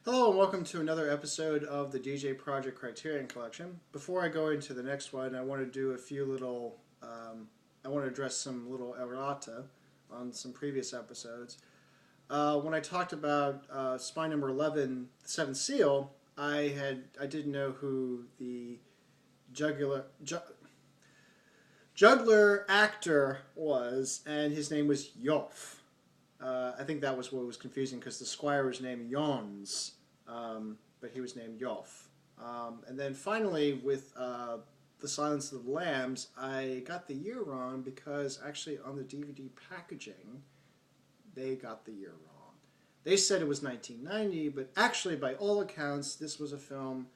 Hello and welcome to another episode of the DJ Criterion Collection. Before I go into the next one, I want to do a few little, I want to address some little errata on some previous episodes. When I talked about spine number 11, the Seventh Seal, I didn't know who the juggler actor was, and his name was Yoff. I think that was what was confusing because the squire was named Yons, but he was named Yoff. And then finally, with The Silence of the Lambs, I got the year wrong because actually on the DVD packaging, they got the year wrong. They said it was 1990, but actually, by all accounts, this was a film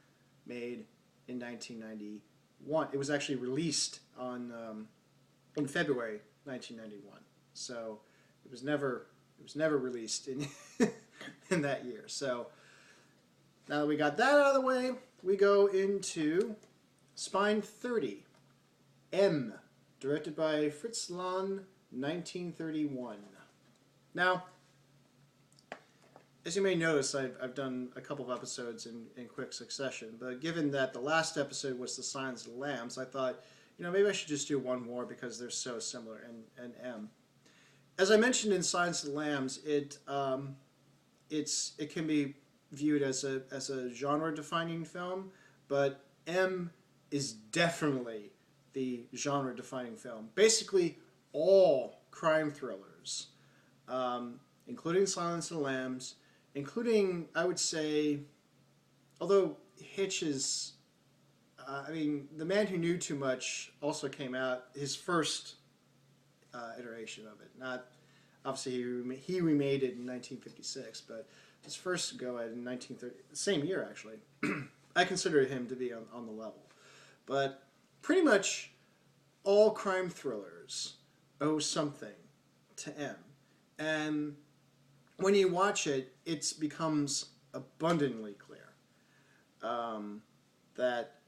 made in 1991. It was actually released in February 1991. So it was never released in in that year. So now that we got that out of the way, we go into Spine 30, M, directed by Fritz Lang, 1931. Now, as you may notice, I've done a couple of episodes in quick succession, but given that the last episode was The Silence of the Lambs, I thought, maybe I should just do one more because they're so similar, and M. As I mentioned in Silence of the Lambs, it can be viewed as a genre-defining film, but M is definitely the genre-defining film. Basically, all crime thrillers, including Silence of the Lambs, including, I would say, although Hitch is, The Man Who Knew Too Much also came out, his first iteration of it. Not obviously he remade it in 1956, but his first go at it in 1930, same year actually. I consider him to be on the level. But pretty much all crime thrillers owe something to M. And when you watch it, it becomes abundantly clear that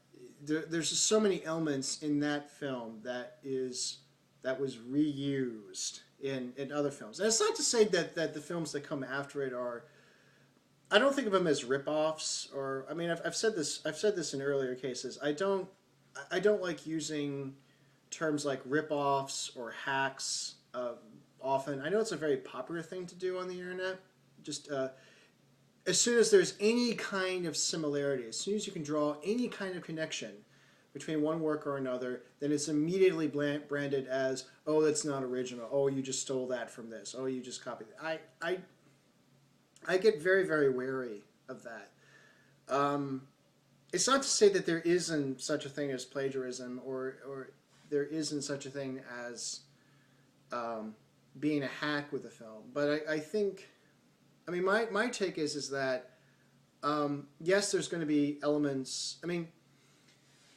there's just so many elements in that film that was reused in other films. And it's not to say that the films that come after it are, I don't think of them as rip-offs, or I've said this in earlier cases. I don't like using terms like rip-offs or hacks often. I know it's a very popular thing to do on the internet. Just as soon as there's any kind of similarity, as soon as you can draw any kind of connection between one work or another, then it's immediately branded as, oh, that's not original. Oh, you just stole that from this. Oh, you just copied it. I get very, very wary of that. It's not to say that there isn't such a thing as plagiarism, or there isn't such a thing as being a hack with a film. But I think, my take is that, yes, there's going to be elements.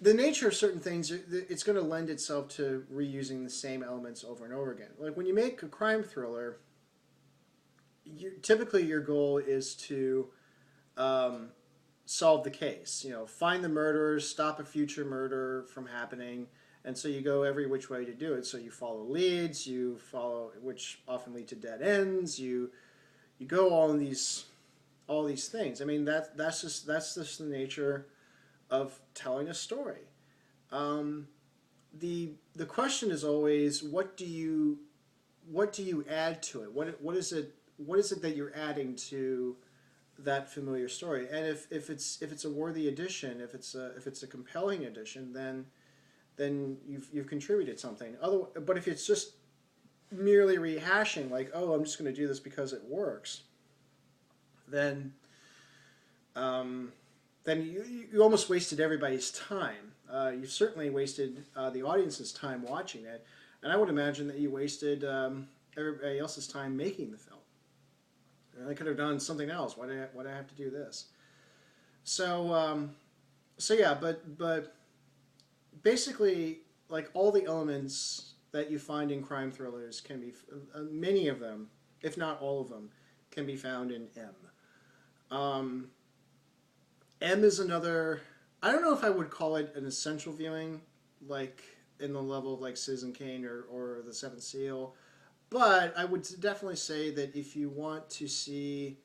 The nature of certain things, it's going to lend itself to reusing the same elements over and over again. Like when you make a crime thriller, typically your goal is to solve the case. Find the murderers, stop a future murder from happening, and so you go every which way to do it. So you follow leads, which often lead to dead ends. You go all these things. That's just the nature of telling a story. The question is always, what do you add to it? What is it that you're adding to that familiar story? And if it's a worthy addition, if it's a compelling addition, then you've contributed something. But if it's just merely rehashing, like, oh, I'm just going to do this because it works, then you almost wasted everybody's time. You certainly wasted the audience's time watching it, and I would imagine that you wasted everybody else's time making the film. And I could have done something else. Why did I have to do this? So yeah, but basically, like all the elements that you find in crime thrillers can be, many of them, if not all of them, can be found in M. M is another, I don't know if I would call it an essential viewing, like in the level of like Citizen Kane or The Seventh Seal, but I would definitely say that if you want to see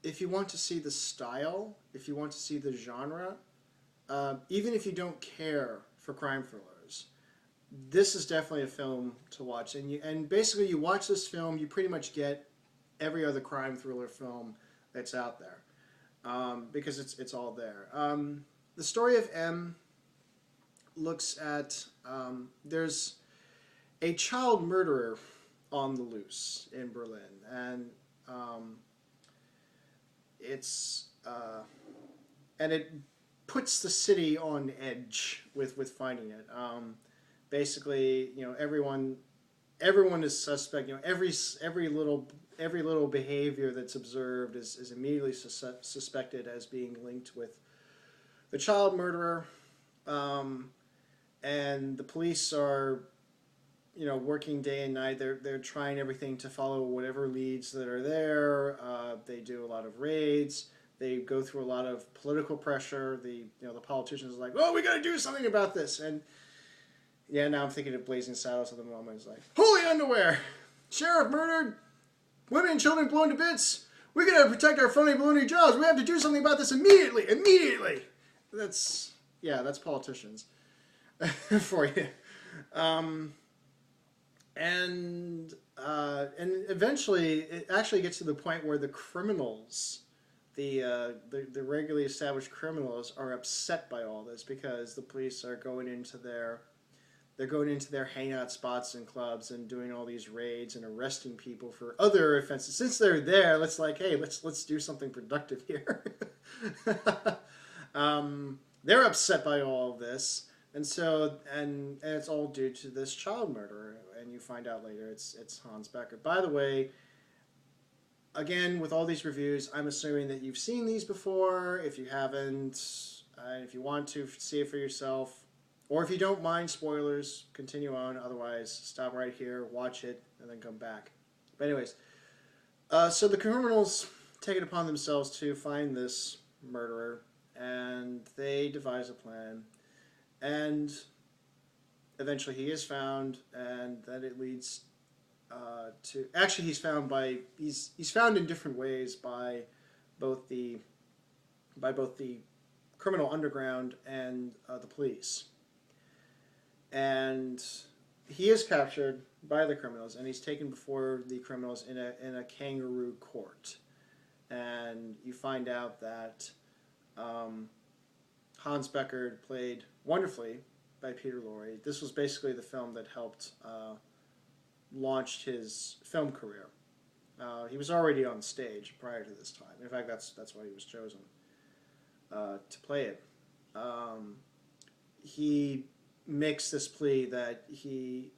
if you want to see the style, if you want to see the genre, even if you don't care for crime thrillers, this is definitely a film to watch. And basically you watch this film, you pretty much get every other crime thriller film that's out there, because it's all there. The story of M looks at, there's a child murderer on the loose in Berlin, and it puts the city on edge with finding it. Basically, everyone is suspect. Every little behavior that's observed is immediately suspected as being linked with the child murderer, and the police are working day and night. They're trying everything to follow whatever leads that are there. They do a lot of raids. They go through a lot of political pressure. The politicians are like, oh, we got to do something about this. And yeah, now I'm thinking of Blazing Saddles at the moment. It's like, holy underwear! Sheriff murdered! Women and children blown to bits! We gotta protect our phony baloney jobs! We have to do something about this immediately! Immediately! That's politicians for you. And eventually it actually gets to the point where the criminals, the regularly established criminals, are upset by all this because the police are going into their hangout spots and clubs and doing all these raids and arresting people for other offenses. Since they're there, let's do something productive here. They're upset by all of this, and so and it's all due to this child murderer. And you find out later it's Hans Becker. By the way, again, with all these reviews, I'm assuming that you've seen these before. If you haven't, if you want to see it for yourself, or if you don't mind spoilers, continue on. Otherwise, stop right here, watch it, and then come back. But anyways, so the criminals take it upon themselves to find this murderer, and they devise a plan. And eventually he is found, and then it leads to... Actually, he's found in different ways by both the criminal underground and the police. And he is captured by the criminals, and he's taken before the criminals in a kangaroo court. And you find out that Hans Becker, played wonderfully by Peter Lorre. This was basically the film that helped launch his film career. He was already on stage prior to this time. In fact, that's why he was chosen to play it. He makes this plea that he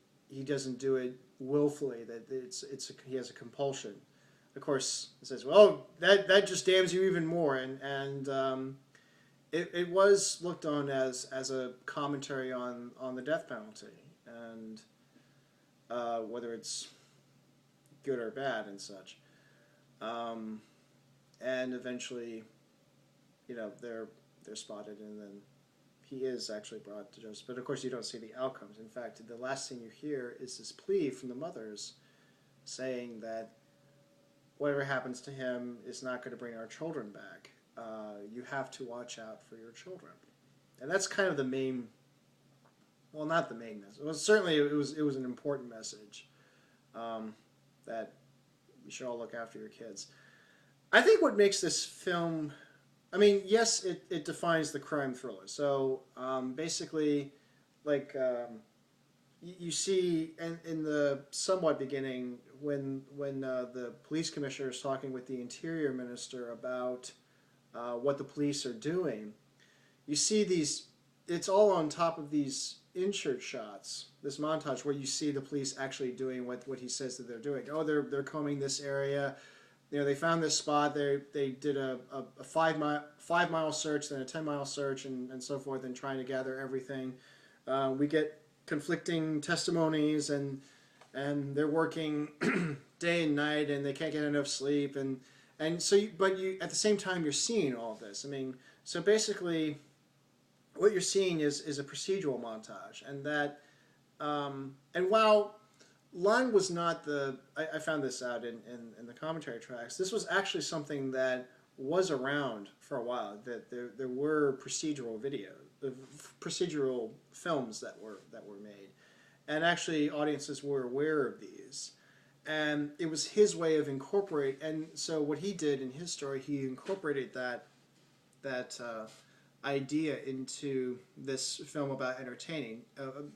doesn't do it willfully, that he has a compulsion. Of course, it says, well, that just damns you even more, and it was looked on as a commentary on the death penalty, and whether it's good or bad and such. And eventually, they're spotted, and then he is actually brought to justice. But of course, you don't see the outcomes. In fact, the last thing you hear is this plea from the mothers saying that whatever happens to him is not going to bring our children back. You have to watch out for your children. And that's kind of the main, well, not the main message. Well, certainly it was an important message, that you should all look after your kids. I think what makes this film, I mean, yes, it defines the crime thriller. So basically, like, you see in the somewhat beginning when the police commissioner is talking with the interior minister about what the police are doing, you see these, it's all on top of these insert shots, this montage where you see the police actually doing what he says that they're doing. Oh, they're combing this area. They found this spot. They did a 5 mile search, then a 10-mile search, and so forth, and trying to gather everything. We get conflicting testimonies, and they're working day and night, and they can't get enough sleep, and so but at the same time you're seeing all this. I mean, so basically, what you're seeing is a procedural montage, and that and while Lang was not I found this out in the commentary tracks. This was actually something that was around for a while. That there were procedural films that were made, and actually audiences were aware of these. And it was his way of incorporate. And so what he did in his story, he incorporated that idea into this film about entertaining.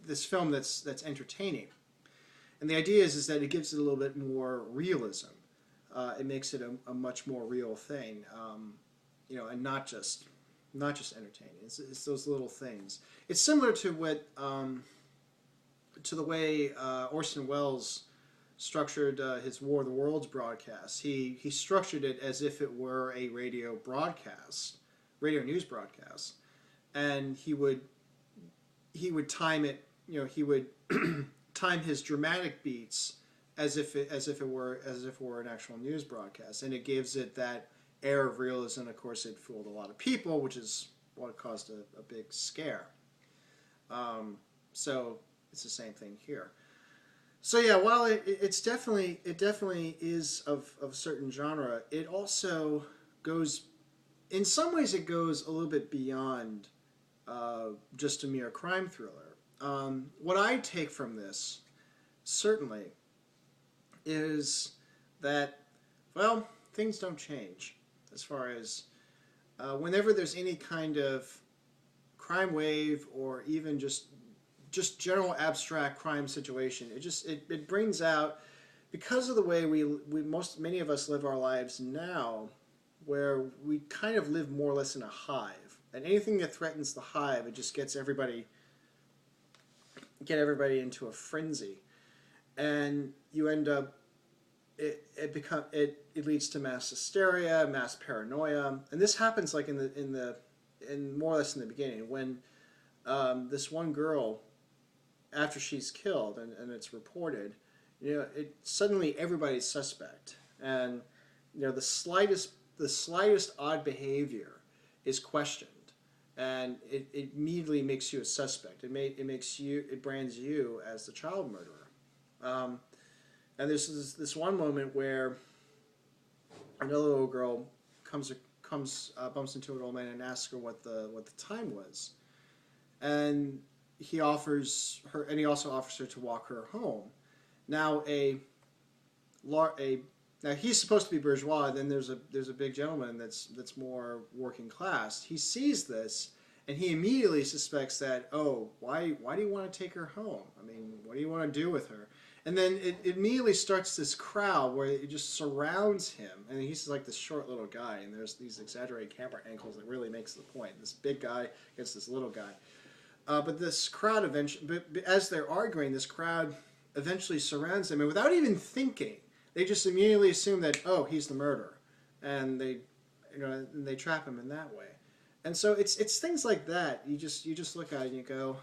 This film that's entertaining. And the idea is that it gives it a little bit more realism. It makes it a much more real thing, and not just entertaining. It's those little things. It's similar to the way Orson Welles structured his War of the Worlds broadcast. He structured it as if it were a radio news broadcast, and he would time it. He would time his dramatic beats as if it were an actual news broadcast, and it gives it that air of realism. Of course, it fooled a lot of people, which is what caused a big scare. So it's the same thing here. So yeah, while it definitely is of a certain genre, it also goes, in some ways, it goes a little bit beyond just a mere crime thriller. What I take from this, certainly, is that, well, things don't change as far as whenever there's any kind of crime wave or even just general abstract crime situation, it brings out, because of the way many of us live our lives now, where we kind of live more or less in a hive, and anything that threatens the hive, it just get everybody into a frenzy, and you end up it leads to mass hysteria, mass paranoia, and this happens like in more or less in the beginning when this one girl, after she's killed and it's reported, suddenly everybody's suspect, and the slightest odd behavior is questioned, and it immediately makes you a suspect. It brands you as the child murderer. And there's this one moment where another little girl bumps into an old man and asks her what the time was, and he offers her, and he also offers her to walk her home. Now now he's supposed to be bourgeois. Then there's a big gentleman that's more working class. He sees this, and he immediately suspects that, oh, why do you want to take her home? I mean, what do you want to do with her? And then it immediately starts this crowd where it just surrounds him, and he's like this short little guy, and there's these exaggerated camera angles that really makes the point. This big guy against this little guy. But this crowd eventually, as they're arguing, this crowd eventually surrounds them, and without even thinking, they just immediately assume that, oh, he's the murderer, and they trap him in that way. And so it's things like that. You just look at it and you go,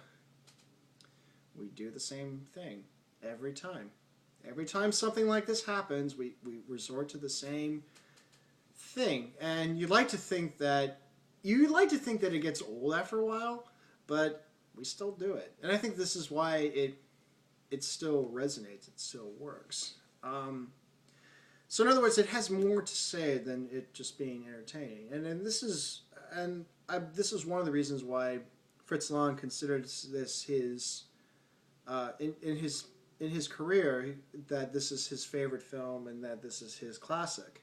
we do the same thing every time. Every time something like this happens, we resort to the same thing, and you'd like to think that it gets old after a while, but we still do it. And I think this is why it still resonates, it still works. So in other words, it has more to say than it just being entertaining. And this is one of the reasons why Fritz Lang considered this his in his career, that this is his favorite film and that this is his classic.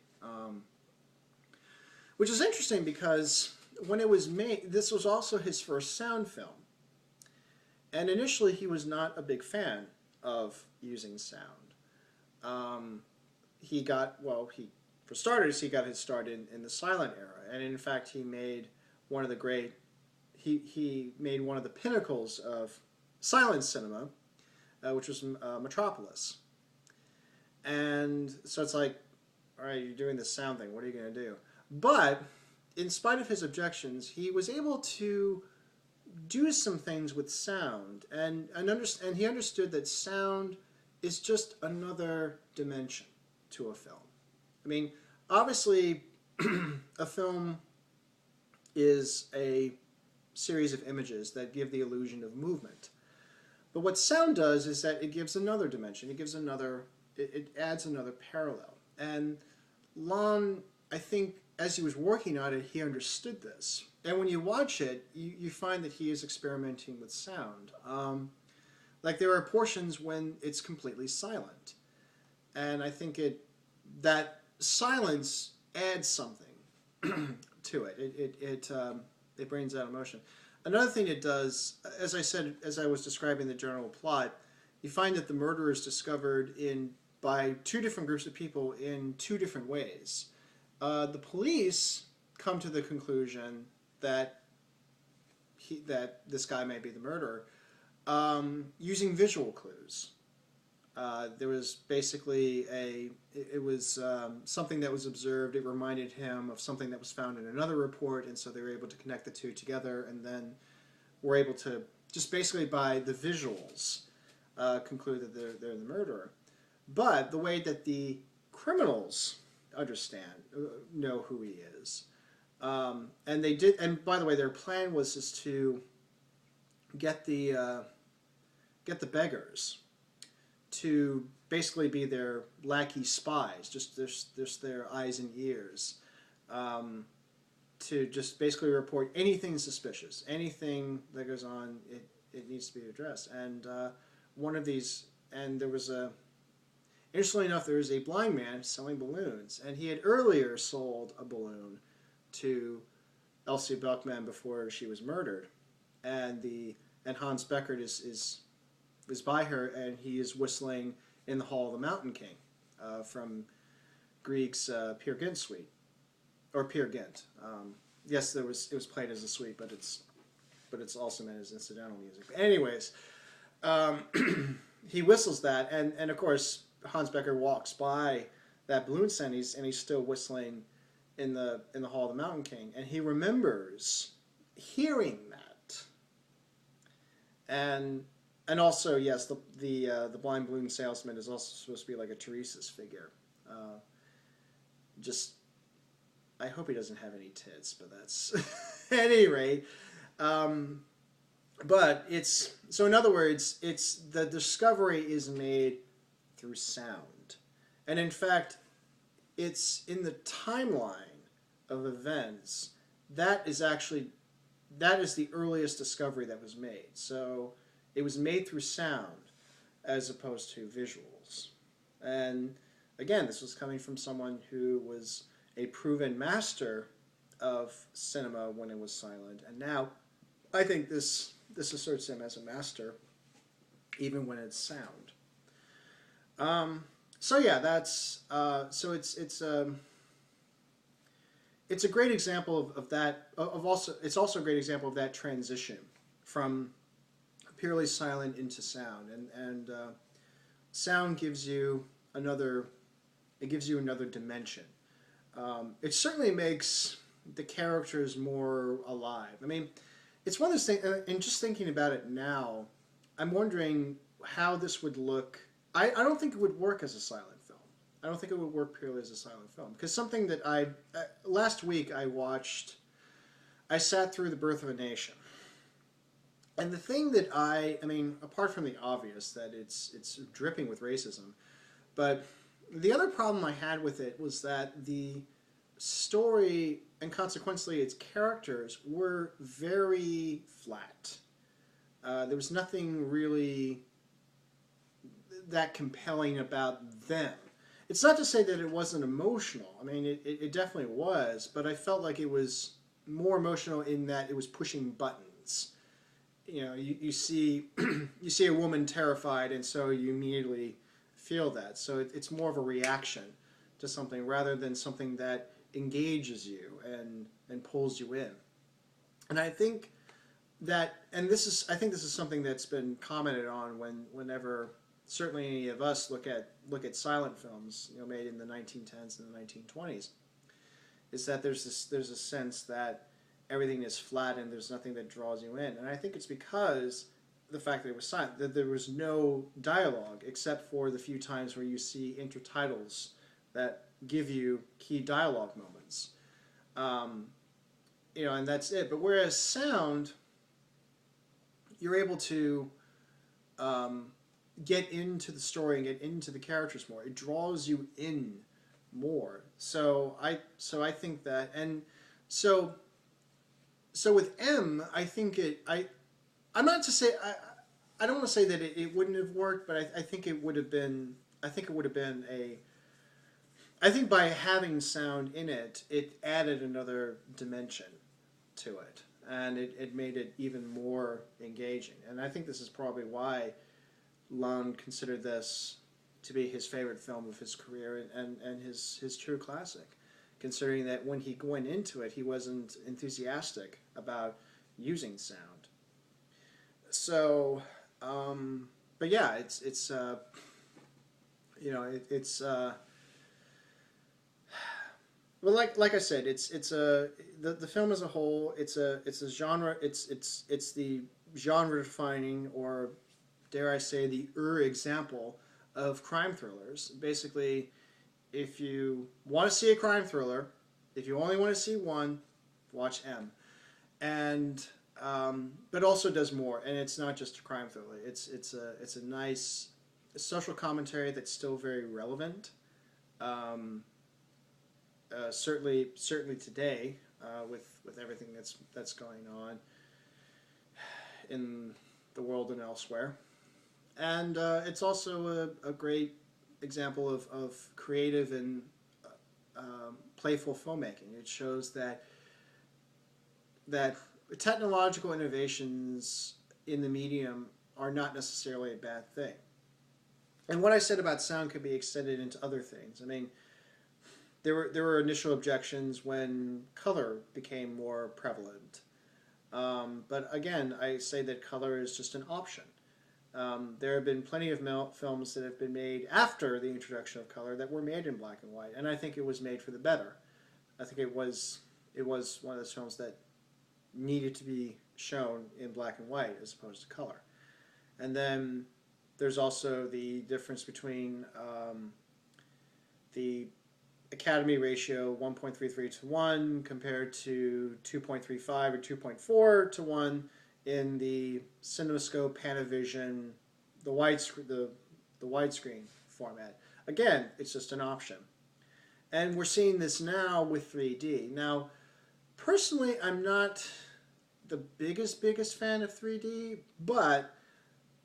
Which is interesting because when it was made, this was also his first sound film. And initially he was not a big fan of using sound. For starters, he got his start in the silent era. And in fact, he made one of the pinnacles of silent cinema, which was Metropolis. And so it's like, all right, you're doing this sound thing, what are you going to do? But in spite of his objections, he was able to do some things with sound, and he understood that sound is just another dimension to a film. I mean, obviously, a film is a series of images that give the illusion of movement. But what sound does is that it gives another dimension. It adds another parallel. And Lang, I think, as he was working on it, he understood this. And when you watch it, you find that he is experimenting with sound. Like there are portions when it's completely silent, and I think that silence adds something to it. It brings out emotion. Another thing it does, as I said, as I was describing the general plot, you find that the murder is discovered by two different groups of people in two different ways. The police come to the conclusion that this guy may be the murderer using visual clues. There was basically something that was observed. It reminded him of something that was found in another report, and so they were able to connect the two together, and then were able to just basically by the visuals conclude that they're the murderer. But the way that the criminals know who he is, and they did. And by the way, their plan was just to get the beggars to basically be their lackey spies, just their eyes and ears, to just basically report anything suspicious, anything that goes on. It needs to be addressed. And one of these, and there was interestingly enough, there was a blind man selling balloons, and he had earlier sold a balloon to Elsie Buckman before she was murdered, and Hans Beckert is by her, and he is whistling in the Hall of the Mountain King from Grieg's Peer Gynt suite, or Peer Gynt. Yes, it was played as a suite, but it's also meant as incidental music. But anyways, he whistles that, and of course Hans Beckert walks by that balloon stand, and he's still whistling in the Hall of the Mountain King, and he remembers hearing that, and also yes, the blind balloon salesman is also supposed to be like a Teresa's figure. I hope he doesn't have any tits, but that's at any rate. But so in other words, the discovery is made through sound, and in fact, it's in the timeline of events that is the earliest discovery that was made. So it was made through sound as opposed to visuals. And again, this was coming from someone who was a proven master of cinema when it was silent, and now I think this asserts him as a master even when it's sound. So yeah, that's so it's a great example of that. It's also a great example of that transition from purely silent into sound, and sound gives you another dimension. It certainly makes the characters more alive. I mean, it's one of those things, and just thinking about it now, I'm wondering how this would look. I don't think it would work as a silent film. I don't think it would work purely as a silent film. Because something that last week I sat through The Birth of a Nation. And the thing that I mean, apart from the obvious that it's dripping with racism, but the other problem I had with it was that the story, and consequently its characters, were very flat. There was nothing really that compelling about them. It's not to say that it wasn't emotional. I mean, it definitely was, but I felt like it was more emotional in that it was pushing buttons. You know, you see you see a woman terrified, and so you immediately feel that. So it's more of a reaction to something rather than something that engages you and pulls you in. And I think that, and this is something that's been commented on whenever certainly any of us look at silent films, you know, made in the 1910s and the 1920s, is that there's a sense that everything is flat and there's nothing that draws you in. And I think it's because the fact that it was silent, that there was no dialogue except for the few times where you see intertitles that give you key dialogue moments. You know, and that's it. But whereas sound, you're able to get into the story and get into the characters more. It draws you in more. So I think that, and so so with M, I think I'm not to say I don't want to say that it wouldn't have worked, but I think it would have been. I think it would have been a. I think by having sound in it, it added another dimension to it, and it made it even more engaging. And I think this is probably why Lang considered this to be his favorite film of his career and his true classic, considering that when he went into it, he wasn't enthusiastic about using sound. So, but yeah, it's you know it's well, like I said, it's a the film as a whole. It's a genre. It's the genre defining, or dare I say, the example of crime thrillers. Basically, if you want to see a crime thriller, if you only want to see one, watch M. And but also does more, and it's not just a crime thriller. It's a nice social commentary that's still very relevant. Certainly today, with everything that's going on in the world and elsewhere, and it's also a great example of creative and playful filmmaking. It shows that technological innovations in the medium are not necessarily a bad thing. And what I said about sound could be extended into other things. I mean, there were initial objections when color became more prevalent. But again, I say that color is just an option. There have been plenty of films that have been made after the introduction of color that were made in black and white, and I think it was made for the better. I think it was one of those films that needed to be shown in black and white as opposed to color. And then there's also the difference between the Academy ratio 1.33 to 1 compared to 2.35 or 2.4 to 1 in the CinemaScope, Panavision, the widescreen format. Again, it's just an option. And we're seeing this now with 3D. Now, personally, I'm not the biggest fan of 3D, but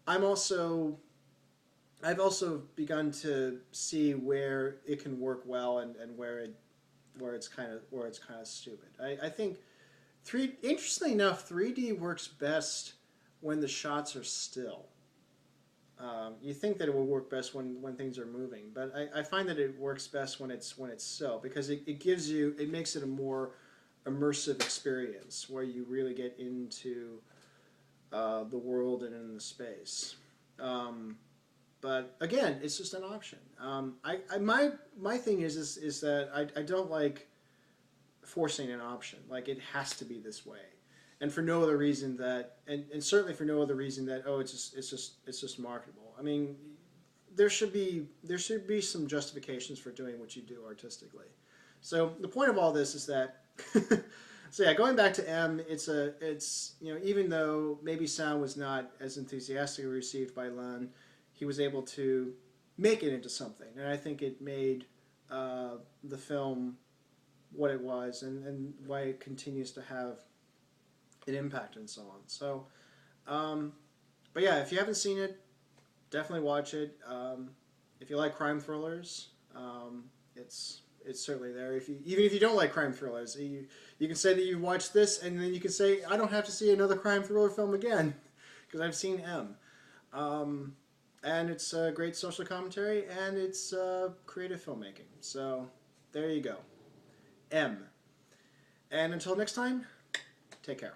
I've also begun to see where it can work well and where it's kind of stupid. I think interestingly enough, 3D works best when the shots are still. You think that it will work best when things are moving, but I find that it works best when it's still, because it makes it a more immersive experience where you really get into the world and in the space. But again, it's just an option. My thing is that I don't like forcing an option. Like, it has to be this way, and for no other reason that, and certainly for no other reason that, oh, it's just marketable. I mean, there should be some justifications for doing what you do artistically. So the point of all this is that. So yeah, going back to M, it's even though maybe sound was not as enthusiastically received by Lang, he was able to make it into something, and I think it made the film what it was, and why it continues to have an impact and so on. So, but yeah, if you haven't seen it, definitely watch it. If you like crime thrillers, it's certainly there. Even if you don't like crime thrillers, you can say that you watched this, and then you can say, I don't have to see another crime thriller film again because I've seen M. And it's a great social commentary, and it's creative filmmaking. So there you go. M. And until next time, take care.